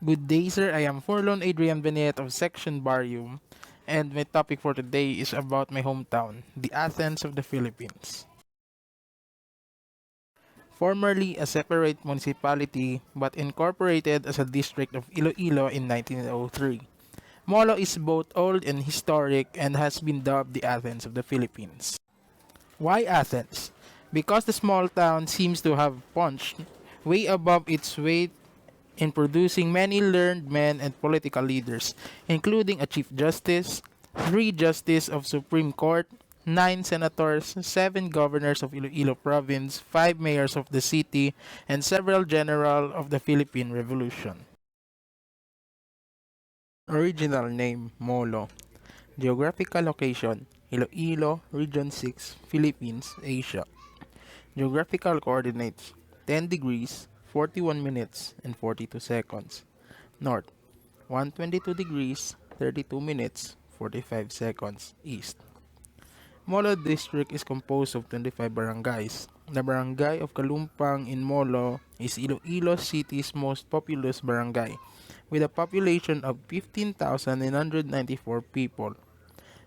Good day, sir. I am Furlon Adrian Banehit of Section BARIUM, and my topic for today is about my hometown, the Athens of the Philippines. Formerly a separate municipality but incorporated as a district of Iloilo in 1903. MOLO is both old and historic and has been dubbed the Athens of the Philippines. Why Athens? Because the small town seems to have punched way above its weight in producing many learned men and political leaders, including a Chief Justice, 3 Justices of Supreme Court, 9 Senators, 7 Governors of Iloilo Province, 5 Mayors of the city, and several General of the Philippine Revolution. Original name, MOLO. Geographical location, Iloilo, Region 6, Philippines, Asia. Geographical coordinates, 10 degrees, 41 minutes, and 42 seconds. North, 122 degrees, 32 minutes, 45 seconds. East. MOLO District is composed of 25 barangays. The barangay of Kalumpang in MOLO is Iloilo City's most populous barangay, with a population of 15,994 people.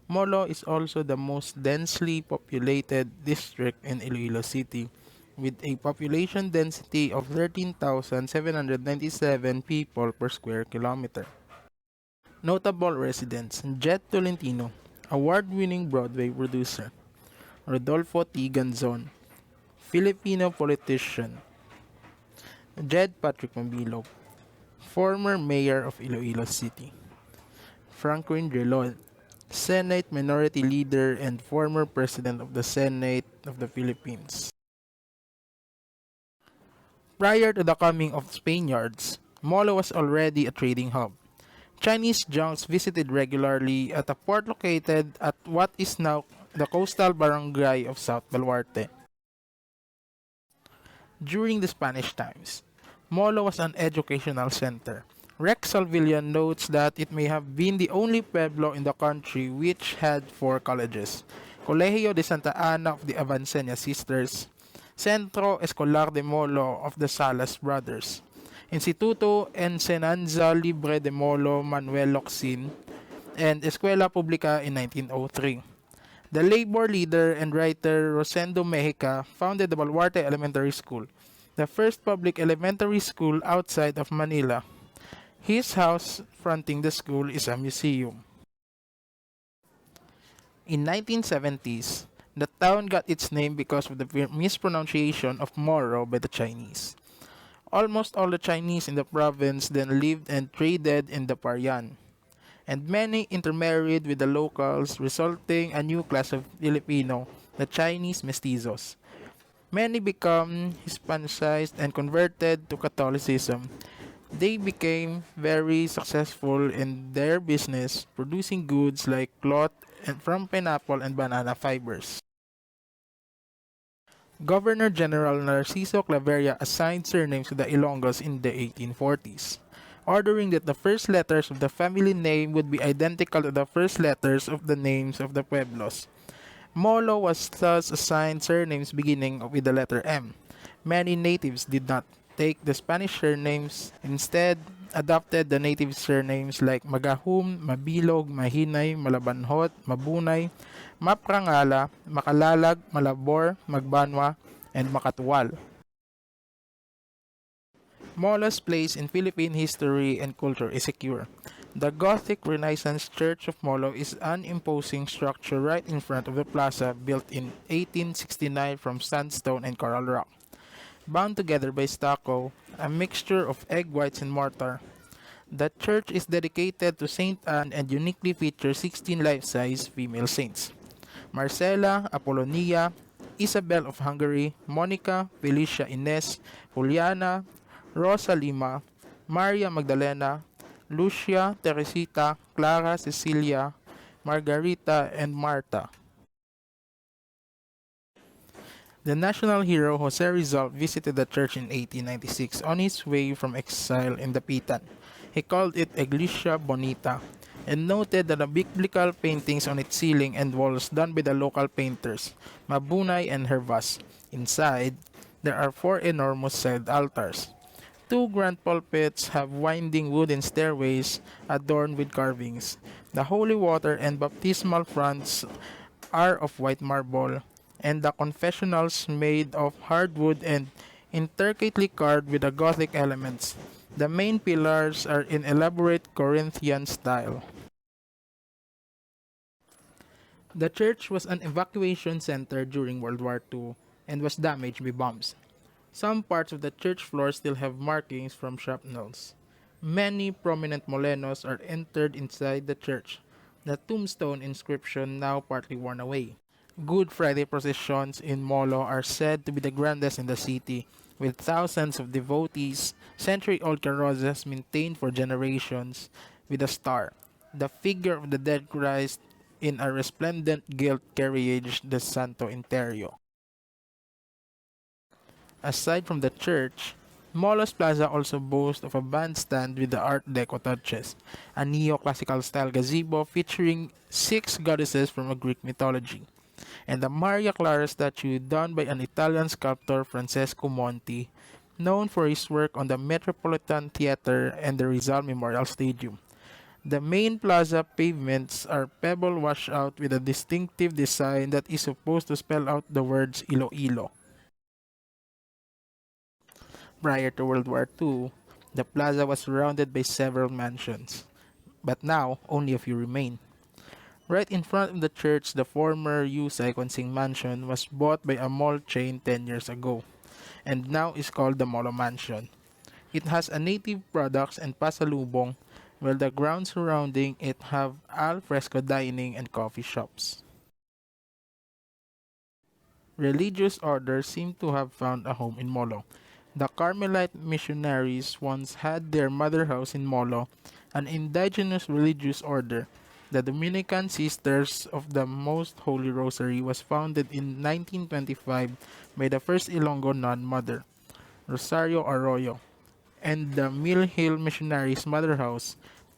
MOLO is also the most densely populated district in Iloilo City, with a population density of 13,797 people per square kilometer. Notable residents: Jet Tolentino, award-winning Broadway producer; Rodolfo T. Ganzon, Filipino politician; Jed Patrick Mabilog, former mayor of Iloilo City; Franklin Drilon, Senate Minority Leader and former President of the Senate of the Philippines. Prior to the coming of Spaniards, MOLO was already a trading hub. Chinese junks visited regularly at a port located at what is now the coastal barangay of South Baluarte. During the Spanish times, MOLO was an educational center. Rex Salvillian notes that it may have been the only pueblo in the country which had 4 colleges: Colegio de Santa Ana of the Avancenia Sisters, Centro Escolar de MOLO of the Salas Brothers, Instituto Enseñanza Libre de MOLO Manuel Locsin, and Escuela Pública in 1903. The labor leader and writer Rosendo Mejica founded the Baluarte Elementary School, the first public elementary school outside of Manila. His house fronting the school is a museum. In 1970s, the town got its name because of the mispronunciation of Moro by the Chinese. Almost all the Chinese in the province then lived and traded in the Parian, and many intermarried with the locals, resulting a new class of Filipino, the Chinese mestizos. Many become Hispanicized and converted to Catholicism. They became very successful in their business, producing goods like cloth and from pineapple and banana fibers. Governor General Narciso Claveria assigned surnames to the Ilonggos in the 1840s, ordering that the first letters of the family name would be identical to the first letters of the names of the pueblos. MOLO was thus assigned surnames beginning with the letter M. Many natives did not take the Spanish surnames, instead adopted the native surnames like Magahum, Mabilog, Mahinay, Malabanhot, Mabunay, Maprangala, Makalalag, Malabor, Magbanwa, and Makatuwal. MOLO's place in Philippine history and culture is secure. The Gothic Renaissance Church of MOLO is an imposing structure right in front of the plaza, built in 1869 from sandstone and coral rock. Bound together by stucco, a mixture of egg whites and mortar. The church is dedicated to Saint Anne and uniquely features 16 life-size female saints: Marcela, Apollonia, Isabel of Hungary, Monica, Felicia Ines, Juliana, Rosa Lima, Maria Magdalena, Lucia, Teresita, Clara, Cecilia, Margarita, and Marta. The national hero Jose Rizal visited the church in 1896 on his way from exile in Dapitan. He called it Iglesia Bonita and noted that the biblical paintings on its ceiling and walls done by the local painters, Mabunay and Hervas. Inside, there are 4 enormous side altars. Two grand pulpits have winding wooden stairways adorned with carvings. The holy water and baptismal fronts are of white marble, and the confessionals made of hardwood and intricately carved with the Gothic elements. The main pillars are in elaborate Corinthian style. The church was an evacuation center during World War II and was damaged by bombs. Some parts of the church floor still have markings from shrapnels. Many prominent molenos are entered inside the church, the tombstone inscription now partly worn away. Good Friday processions in MOLO are said to be the grandest in the city, with thousands of devotees, century-old carrozas maintained for generations, with a star, the figure of the dead Christ in a resplendent gilt carriage de Santo Interio. Aside from the church, Molos Plaza also boasts of a bandstand with the Art Deco touches, a neoclassical style gazebo featuring six goddesses from a Greek mythology, and the Maria Clara statue done by an Italian sculptor Francesco Monti, known for his work on the Metropolitan Theater and the Rizal Memorial Stadium. The main plaza pavements are pebble washout with a distinctive design that is supposed to spell out the words Iloilo. Prior to World War II, the plaza was surrounded by several mansions, but now only a few remain. Right in front of the church, the former Yusay Konsing Mansion was bought by a mall chain 10 years ago, and now is called the Molo Mansion. It has a native products and pasalubong, while the grounds surrounding it have al fresco dining and coffee shops. Religious orders seem to have found a home in Molo. The Carmelite missionaries once had their mother house in Molo, an indigenous religious order. The Dominican Sisters of the Most Holy Rosary was founded in 1925 by the first Ilonggo nun mother, Rosario Arroyo, and the Mill Hill Missionaries Mother House,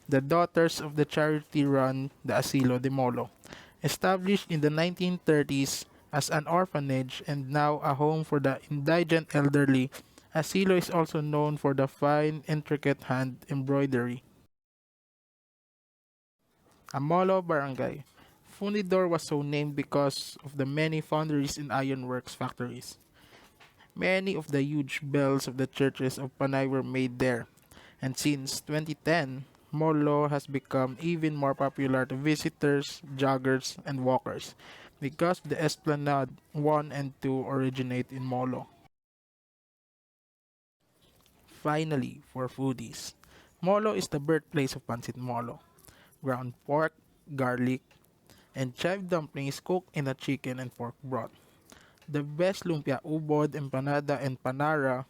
the daughters of the charity-run the Asilo de Molo, established in the 1930s as an orphanage and now a home for the indigent elderly. Asilo is also known for the fine, intricate hand embroidery. Amolo Barangay. Fundidor was so named because of the many foundries and ironworks factories. Many of the huge bells of the churches of Panay were made there, and since 2010, Molo has become even more popular to visitors, joggers, and walkers because the Esplanade 1 and 2 originate in Molo. Finally, for foodies, Molo is the birthplace of Pancit Molo, ground pork, garlic, and chive dumplings cooked in a chicken and pork broth. The best lumpia ubod, empanada, and panara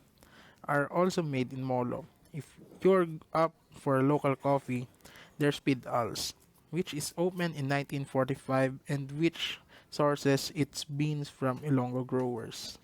are also made in Molo. If you're up for local coffee, there's Speed Al's, which is opened in 1945 and which sources its beans from Ilonggo growers.